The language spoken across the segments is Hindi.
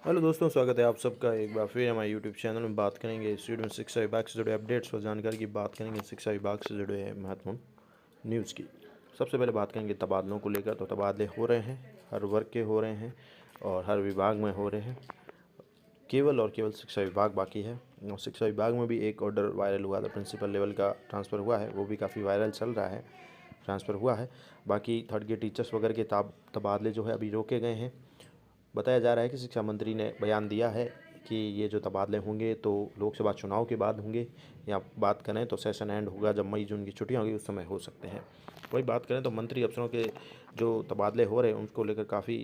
हेलो दोस्तों, स्वागत है आप सबका एक बार फिर हमारे यूट्यूब चैनल में। बात करेंगे इस वीडियो में शिक्षा विभाग से जुड़े अपडेट्स और जानकारी की बात करेंगे। शिक्षा विभाग से जुड़े महत्वपूर्ण न्यूज़ की सबसे पहले बात करेंगे तबादलों को लेकर। तो तबादले हो रहे हैं, हर वर्ग के हो रहे हैं और हर विभाग में हो रहे हैं। केवल और केवल शिक्षा विभाग बाकी है। और शिक्षा विभाग में भी एक ऑर्डर वायरल हुआ था, प्रिंसिपल लेवल का ट्रांसफ़र हुआ है, वो भी काफ़ी वायरल चल रहा है, ट्रांसफ़र हुआ है। बाकी थर्ड ग्रेड टीचर्स वगैरह के तबादले जो है अभी रोके गए हैं। बताया जा रहा है कि शिक्षा मंत्री ने बयान दिया है कि ये जो तबादले होंगे तो लोकसभा चुनाव के बाद होंगे, या बात करें तो सेशन एंड होगा जब मई जून की छुट्टियां होंगी उस समय हो सकते हैं। वही बात करें तो मंत्री अफसरों के जो तबादले हो रहे हैं उनको लेकर काफ़ी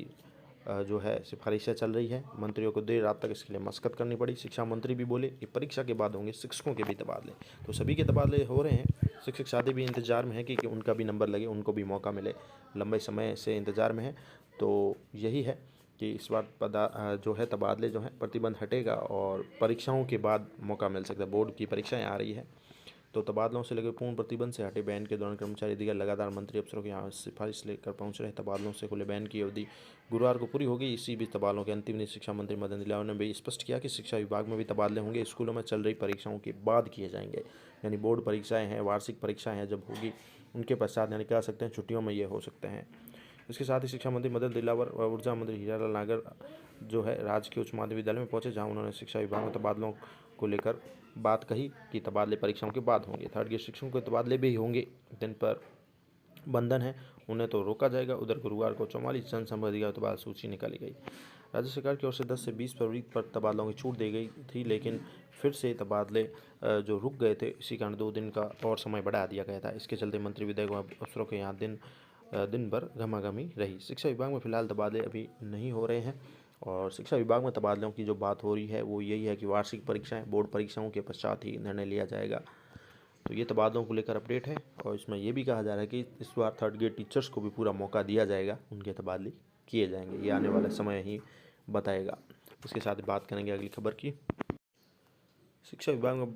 जो है सिफारिशें चल रही है। मंत्रियों को देर रात तक इसके लिए मशक्कत करनी पड़ी। शिक्षा मंत्री भी बोले कि परीक्षा के बाद होंगे शिक्षकों के भी तबादले। तो सभी के तबादले हो रहे हैं। शिक्षक साथी भी इंतजार में है कि उनका भी नंबर लगे, उनको भी मौका मिले, लंबे समय से इंतज़ार में है। तो यही है कि इस बार जो है तबादले जो हैं प्रतिबंध हटेगा और परीक्षाओं के बाद मौका मिल सकता है। बोर्ड की परीक्षाएं आ रही है तो तबादलों से लेकर पूर्ण प्रतिबंध से हटे। बैन के दौरान कर्मचारी दिगर लगातार मंत्री अफसरों के यहाँ सिफारिश लेकर पहुँच रहे। तबादलों से खुले बैन की अवधि गुरुवार को पूरी होगी। इसी बीच तबादलों के अंतिम दिन शिक्षा मंत्री मदन दिलावर ने भी स्पष्ट किया कि शिक्षा विभाग में भी तबादले होंगे, स्कूलों में चल रही परीक्षाओं के बाद किए जाएंगे। यानी बोर्ड परीक्षाएं हैं, वार्षिक परीक्षाएं हैं, जब होगी उनके पश्चात यानी कह सकते हैं छुट्टियों में ये हो सकते हैं। इसके साथ ही शिक्षा मंत्री मदन दिलावर व ऊर्जा मंत्री हीरालाल नागर जो है राजकीय उच्च माध्यमिक विद्यालय में पहुंचे, जहां उन्होंने शिक्षा विभाग में तबादलों को लेकर बात कही कि तबादले परीक्षाओं के बाद होंगे। थर्ड ग्रेड शिक्षकों के तबादले भी होंगे, जिन पर बंधन है उन्हें तो रोका जाएगा। उधर गुरुवार को 44 जनसंपर्क अधिकारियों के बाद सूची निकाली गई। राज्य सरकार की ओर से 10 से 20 फरवरी पर तबादलों की छूट दी गई थी, लेकिन फिर से तबादले जो रुक गए थे, इसी कारण 2 दिन का और समय बढ़ा दिया गया था। इसके चलते मंत्री विधायक व अफसरों के यहाँ दिन भर घमाघमी रही। शिक्षा विभाग में फिलहाल तबादले अभी नहीं हो रहे हैं और शिक्षा विभाग में तबादलों की जो बात हो रही है वो यही है कि वार्षिक परीक्षाएं, बोर्ड परीक्षाओं के पश्चात ही निर्णय लिया जाएगा। तो ये तबादलों को लेकर अपडेट है और इसमें ये भी कहा जा रहा है कि इस बार थर्ड ग्रेड टीचर्स को भी पूरा मौका दिया जाएगा, उनके तबादले किए जाएंगे। ये आने वाला समय ही बताएगा। इसके साथ बात करेंगे अगली खबर की। शिक्षा विभाग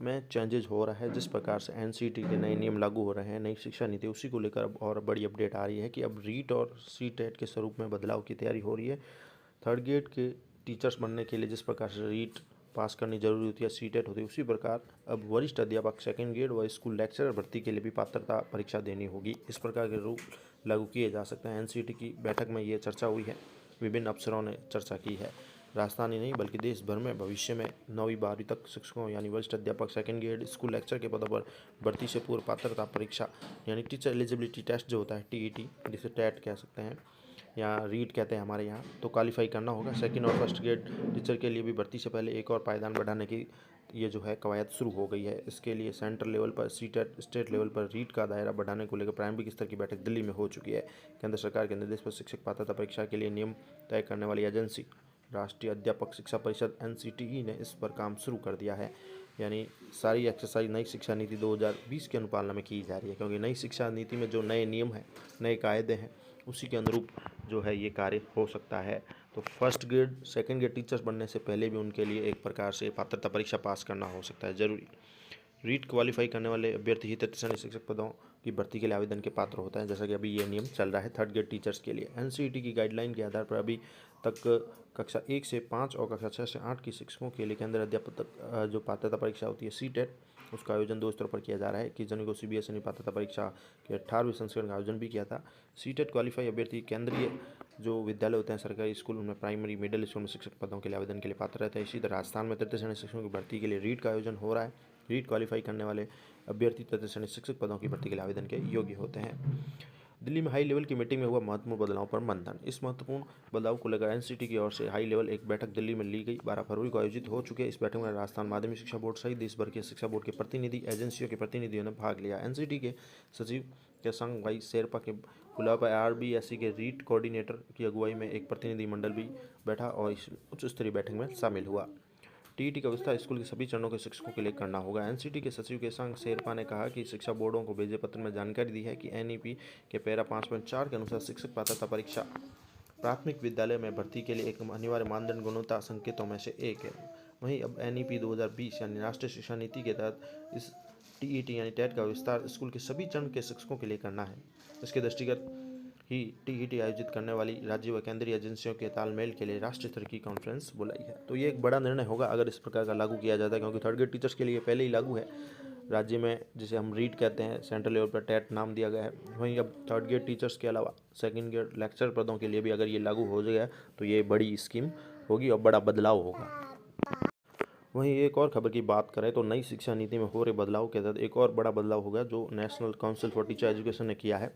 में चेंजेज हो रहा है। जिस प्रकार से एनसीईटी के नए नियम लागू हो रहे हैं, नई शिक्षा नीति, उसी को लेकर अब और बड़ी अपडेट आ रही है कि अब रीट और सीटेट के स्वरूप में बदलाव की तैयारी हो रही है। थर्ड ग्रेड के टीचर्स बनने के लिए जिस प्रकार से रीट पास करनी जरूरी होती है, सीटेट होती है, उसी प्रकार अब वरिष्ठ अध्यापक सेकेंड ग्रेड व स्कूल लेक्चरर भर्ती के लिए भी पात्रता परीक्षा देनी होगी। इस प्रकार के रूल लागू किए जा सकते हैं। एनसीईटी की बैठक में ये चर्चा हुई है, विभिन्न अफसरों ने चर्चा की है। राजस्थान ही नहीं बल्कि देश भर में भविष्य में 9वीं 12वीं तक शिक्षकों यानी वरिष्ठ अध्यापक सेकेंड ग्रेड स्कूल लेक्चर के पदों पर भर्ती से पूर्व पात्रता परीक्षा यानी टीचर एलिजिबिलिटी टेस्ट जो होता है, टीईटी, जिसे टेट कह सकते हैं या रीट कहते हैं हमारे यहाँ, तो क्वालिफाई करना होगा। सेकंड और फर्स्ट ग्रेड टीचर के लिए भी भर्ती से पहले एक और पायदान बढ़ाने की ये जो है कवायद शुरू हो गई है। इसके लिए सेंट्रल लेवल पर सीटेट, स्टेट लेवल पर रीट का दायरा बढ़ाने को लेकर प्रारंभिक स्तर की बैठक दिल्ली में हो चुकी है। केंद्र सरकार के निर्देश पर शिक्षक पात्रता परीक्षा के लिए नियम तय करने वाली एजेंसी राष्ट्रीय अध्यापक शिक्षा परिषद एनसीटीई ने इस पर काम शुरू कर दिया है। यानी सारी एक्सरसाइज नई शिक्षा नीति 2020 के अनुपालना में की जा रही है, क्योंकि नई शिक्षा नीति में जो नए नियम हैं, नए कायदे हैं, उसी के अनुरूप जो है ये कार्य हो सकता है। तो first grade second grade teachers बनने से पहले भी उनके लिए एक प्रकार से पात्रता परीक्षा पास करना हो सकता है जरूरी। रीट क्वालिफाई करने वाले अभ्यर्थी ही तृतीय श्रेणी शिक्षक पदों की भर्ती के लिए आवेदन के पात्र होता है, जैसा कि अभी ये नियम चल रहा है थर्ड ग्रेड टीचर्स के लिए। एनसीईटी की गाइडलाइन के आधार पर अभी तक कक्षा 1 से 5 और कक्षा 6 से 8 की शिक्षकों के लिए केंद्र अध्यापक जो पात्रता परीक्षा होती है सीटेट, उसका आयोजन 2 स्तरों पर किया जा रहा है। कि जनवरी को सीबीएसई ने पात्रता परीक्षा के 18वें संस्करण का आयोजन भी किया था। सीटेट क्वालिफाई अभ्यर्थी केंद्रीय जो विद्यालय होते हैं सरकारी स्कूल, उनमें प्राइमरी मिडिल स्कूल में शिक्षक पदों के लिए आवेदन के लिए पात्र रहता है। इसी तरह राजस्थान में तृतीय श्रेणी शिक्षकों की भर्ती के लिए रीट का आयोजन हो रहा है। रीट क्वालिफाई करने वाले अभ्यर्थी तृतीय श्रेणी शिक्षक पदों की भर्ती के लिए आवेदन के योग्य होते हैं। दिल्ली में हाई लेवल की मीटिंग में हुआ महत्वपूर्ण बदलाव पर मंथन। इस महत्वपूर्ण बदलाव को लेकर एनसीटी की ओर से हाई लेवल एक बैठक दिल्ली में ली गई। 12 फरवरी को आयोजित हो चुके इस बैठक में राजस्थान माध्यमिक शिक्षा बोर्ड सहित देश भर के शिक्षा बोर्ड के प्रतिनिधि, एजेंसियों के प्रतिनिधियों ने भाग लिया। एनसीटी के सचिव के संग वाई शेरपा के बुलाव पर आरबीएसई के रीट कोऑर्डिनेटर की अगुवाई में एक प्रतिनिधि मंडल भी बैठा और इस उच्च स्तरीय बैठक में शामिल हुआ। टीईटी का विस्तार स्कूल के सभी चरणों के शिक्षकों के लिए करना होगा। एनसीटी के सचिव के संग शेरपा ने कहा कि शिक्षा बोर्डों को भेजे पत्र में जानकारी दी है कि एनईपी के पैरा 5.4 के अनुसार शिक्षक पात्रता परीक्षा प्राथमिक विद्यालय में भर्ती के लिए एक अनिवार्य मानदंड गुणवत्ता संकेतों में से एक है। वहीं अब एनईपी 2020 यानी राष्ट्रीय शिक्षा नीति के तहत इस टीईटी यानी टेट का विस्तार स्कूल के सभी चरण के शिक्षकों के लिए करना है। इसके दृष्टिगत ही टीईटी आयोजित करने वाली राज्य व केंद्रीय एजेंसियों के तालमेल के लिए राष्ट्रीय स्तर की कॉन्फ्रेंस बुलाई है। तो ये एक बड़ा निर्णय होगा अगर इस प्रकार का लागू किया जाता है, क्योंकि थर्ड ग्रेड टीचर्स के लिए पहले ही लागू है राज्य में, जिसे हम रीट कहते हैं, सेंट्रल लेवल पर टेट नाम दिया गया है। वहीं अब थर्ड ग्रेड टीचर्स के अलावा सेकंड ग्रेड लेक्चर पदों के लिए भी अगर ये लागू हो जाएगा तो ये बड़ी स्कीम होगी और बड़ा बदलाव होगा। वहीं एक और खबर की बात करें तो नई शिक्षा नीति में हो रहे बदलाव के तहत एक और बड़ा बदलाव होगा जो national council for teacher education ने किया है।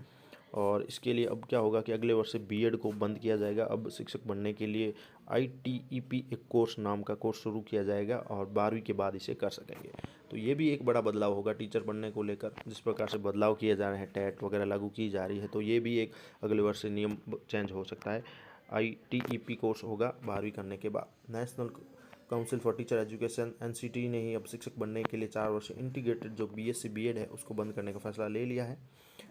और इसके लिए अब क्या होगा कि अगले वर्ष से बीएड को बंद किया जाएगा। अब शिक्षक बनने के लिए आईटीईपी एक कोर्स नाम का कोर्स शुरू किया जाएगा और 12वीं के बाद इसे कर सकेंगे। तो ये भी एक बड़ा बदलाव होगा टीचर बनने को लेकर। जिस प्रकार से बदलाव किए जा रहे हैं, टेट वगैरह लागू की जा रही है, तो ये भी एक अगले वर्ष से नियम चेंज हो सकता है। आईटीईपी कोर्स होगा 12वीं करने के बाद। National council for teacher education NCT ने ही अब शिक्षक बनने के लिए 4 वर्ष इंटीग्रेटेड जो बीएससी बीएड है उसको बंद करने का फैसला ले लिया है।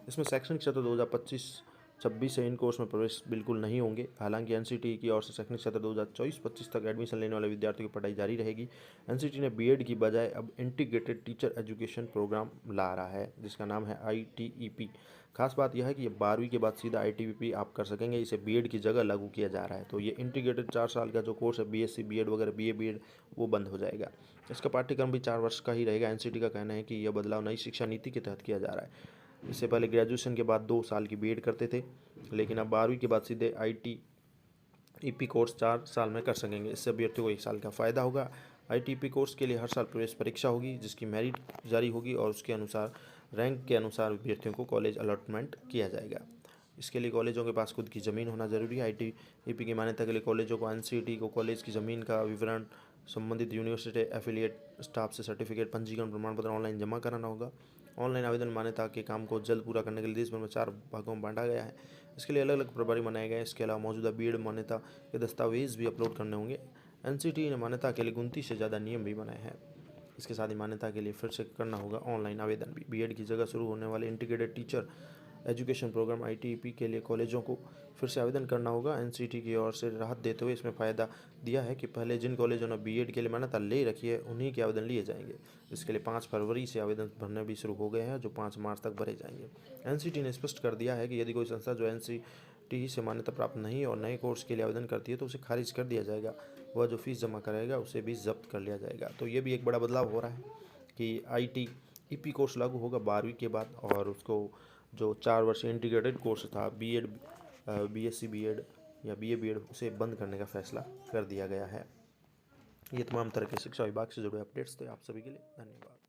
इसमें शैक्षणिक सत्र 2025-26 से इन कोर्स में प्रवेश बिल्कुल नहीं होंगे। हालांकि एनसीटी की ओर से शैक्षणिक सत्र 2024-25 तक एडमिशन लेने वाले विद्यार्थियों की पढ़ाई जारी रहेगी। एनसीटी ने बीएड की बजाय अब इंटीग्रेटेड टीचर एजुकेशन प्रोग्राम ला रहा है जिसका नाम है आईटीईपी। खास बात यह है कि 12वीं के बाद सीधा आईटीईपी आप कर सकेंगे, इसे बीएड की जगह लागू किया जा रहा है। तो ये इंटीग्रेटेड 4 साल का जो कोर्स है बीएससी बीएड वगैरह बीए बीएड वो बंद हो जाएगा। इसका पाठ्यक्रम भी 4 वर्ष का ही रहेगा। एनसीटी का कहना है कि यह बदलाव नई शिक्षा नीति के तहत किया जा रहा है। इससे पहले ग्रेजुएशन के बाद 2 साल की बीएड करते थे, लेकिन अब 12वीं के बाद सीधे आईटीईपी कोर्स 4 साल में कर सकेंगे। इससे अभ्यर्थियों को 1 साल का फ़ायदा होगा। आईटीईपी कोर्स के लिए हर साल प्रवेश परीक्षा होगी जिसकी मेरिट जारी होगी और उसके अनुसार रैंक के अनुसार अभ्यर्थियों को कॉलेज अलॉटमेंट किया जाएगा। इसके लिए कॉलेजों के पास खुद की ज़मीन होना जरूरी है। आईटीईपी की मान्यता के लिए कॉलेजों को एनसीटी को कॉलेज की ज़मीन का विवरण, संबंधित यूनिवर्सिटी एफिलिएट स्टाफ से सर्टिफिकेट, पंजीकरण प्रमाण पत्र ऑनलाइन जमा कराना होगा। ऑनलाइन आवेदन मान्यता के काम को जल्द पूरा करने के लिए देश भर में 4 भागों में बांटा गया है। इसके लिए अलग अलग प्रभारी बनाए गए हैं। इसके अलावा मौजूदा बीएड मान्यता के दस्तावेज भी अपलोड करने होंगे। एनसीटी ने मान्यता के लिए 29 से ज़्यादा नियम भी बनाए हैं। इसके साथ ही मान्यता के लिए फिर से करना होगा ऑनलाइन आवेदन भी। बीएड की जगह शुरू होने वाले integrated teacher education programme ITEP के लिए कॉलेजों को फिर से आवेदन करना होगा। एनसीटी की ओर से राहत देते हुए इसमें फ़ायदा दिया है कि पहले जिन कॉलेजों ने बीएड के लिए मान्यता ले रखी है उन्हीं के आवेदन लिए जाएंगे। इसके लिए 5 फरवरी से आवेदन भरने भी शुरू हो गए हैं जो 5 मार्च तक भरे जाएंगे। एनसीटी ने स्पष्ट कर दिया है कि यदि कोई संस्था जो एनसीटी से मान्यता प्राप्त नहीं और नए कोर्स के लिए आवेदन करती है तो उसे खारिज कर दिया जाएगा। वह जो फीस जमा कराएगा उसे भी जब्त कर लिया जाएगा। तो ये भी एक बड़ा बदलाव हो रहा है कि आईटीईपी कोर्स लागू होगा 12वीं के बाद और उसको जो 4 वर्ष इंटीग्रेटेड कोर्स था बीएड, बीएससी बीएड या बीए बीएड उसे बंद करने का फैसला कर दिया गया है। ये तमाम तरह के शिक्षा विभाग से जुड़े अपडेट्स थे। आप सभी के लिए धन्यवाद।